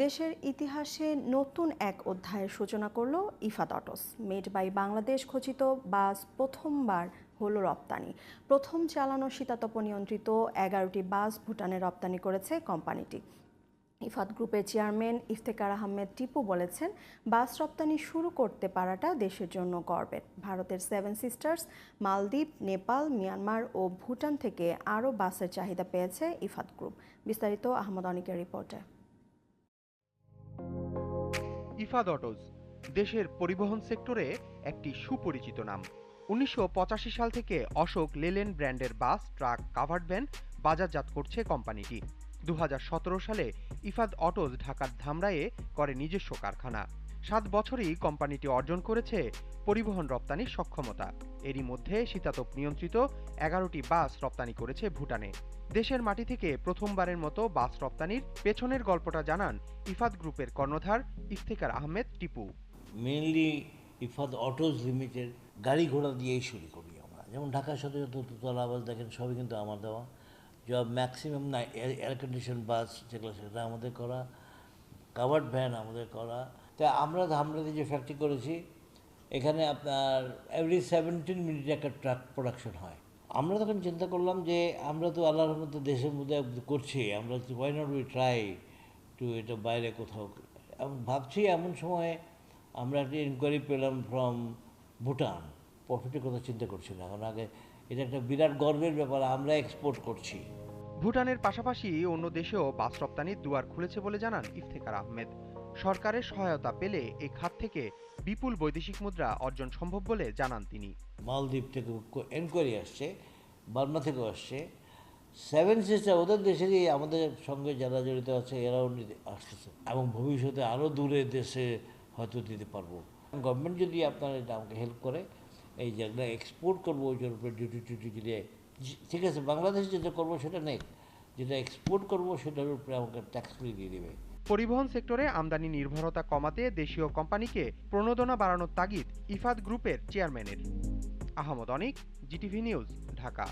দেশের ইতিহাসে নতুন এক অধ্যায়ের সূচনা করল Ifad Autos. Made by Bangladesh খচিত বাস প্রথমবার হলো রপ্তানি। প্রথম চালানো শীতাতপ নিয়ন্ত্রিত 11টি বাস ভুটানে রপ্তানি করেছে কোম্পানিটি। ইফাদ গ্রুপের চেয়ারম্যান ইফতেখার আহমেদ টিপু বলেছেন, বাস রপ্তানি শুরু করতে পারাটা দেশের জন্য গর্বের। ভারতের 7 সিস্টার্স, মালদ্বীপ, নেপাল, মিয়ানমার ও ভুটান থেকে আরও বাসের চাহিদা পেয়েছে ইফাদ গ্রুপ। বিস্তারিত আহমদ অনিকের রিপোর্টে। ইফাদ অটোজ দেশের পরিবহন সেক্টরে একটি সুপরিচিত নাম। ১৯৮৫ সাল থেকে অশোক লেল্যান্ড ব্র্যান্ডের বাস, ট্রাক, কাভার্ড ভ্যান বাজারজাত করছে কোম্পানিটি। ২০১৭ সালে ইফাদ অটোজ ঢাকার ধামরাইয়ে করে নিজস্ব কারখানা। ৭ বছরই কোম্পানিটি অর্জন করেছে পরিবহন রপ্তানির সক্ষমতা। এরই মধ্যে শীতাতপ নিয়ন্ত্রিত 11টি বাস রপ্তানি করেছে ভুটানে। দেশের মাটি থেকে প্রথমবারের মতো বাস রপ্তানির পেছনের গল্পটা জানান ইফাদ গ্রুপের কর্ণধার Iftekhar Ahmed Tipu. Mainly Ifad autos limited গাড়ি ঘোড়া দিয়েই শুরু করি আমরা। যেমন ঢাকা শহরে যত দোতলা বাস দেখেন সবই কিন্তু আমার দেওয়া। যা ম্যাক্সিমাম না এয়ার কন্ডিশন বাস যেগুলো সেটা আমাদের করা, কাভার্ড ভ্যান আমাদের করা। তা আমরা ধামরাতে যে ফ্যাক্টরি করেছি, এখানে আপনার এভরি 17 মিনিটে একটা ট্রাক প্রোডাকশন হয়। আমরা তখন চিন্তা করলাম যে আমরা তো আল্লাহর রহমতে দেশের মধ্যে করছি, আমরা why not we try to এটা বাইরে কোথাও। ভাবছি এমন সময় আমরা একটা ইনকোয়ারি পেলাম ফ্রম ভুটান। প্রফিটের কথা চিন্তা করছি না, কারণ আগে এটা একটা বিরাট গর্বের ব্যাপার, আমরা এক্সপোর্ট করছি। ভুটানের পাশাপাশি অন্য দেশেও বাস রপ্তানির দুয়ার খুলেছে বলে জানান ইফতেখার আহমেদ। সরকারের সহায়তা পেলে এ খাত থেকে বিপুল বৈদেশিক মুদ্রা অর্জন সম্ভব বলে জানান তিনি। মালদ্বীপ থেকে এনকোয়ারি আসছে, বার্মা থেকেও আসছে। 7 সিস্টার ওদের দেশেরই আমাদের সঙ্গে যারা জড়িত আছে এরাও আসতেছে, এবং ভবিষ্যতে আরও দূরে দেশে হয়তো দিতে পারবো। গভর্নমেন্ট যদি আপনার এটা আমাকে হেল্প করে, এই যেগুলো এক্সপোর্ট করবো ওইটার উপরে ডিউটি টিউটি দিয়ে, ঠিক আছে, বাংলাদেশ যেটা করবো সেটা নেই, যেটা এক্সপোর্ট করবো সেটার উপরে আমাকে ট্যাক্স ফ্রি দিয়ে দেবে। পরিবহন সেক্টরে আমদানি নির্ভরতা কমাতে দেশীয় কোম্পানিকে প্রণোদনা বাড়ানোর তাগিদ ইফাদ গ্রুপের চেয়ারম্যানের। আহমদ অনিক, জিটিভি নিউজ, ঢাকা।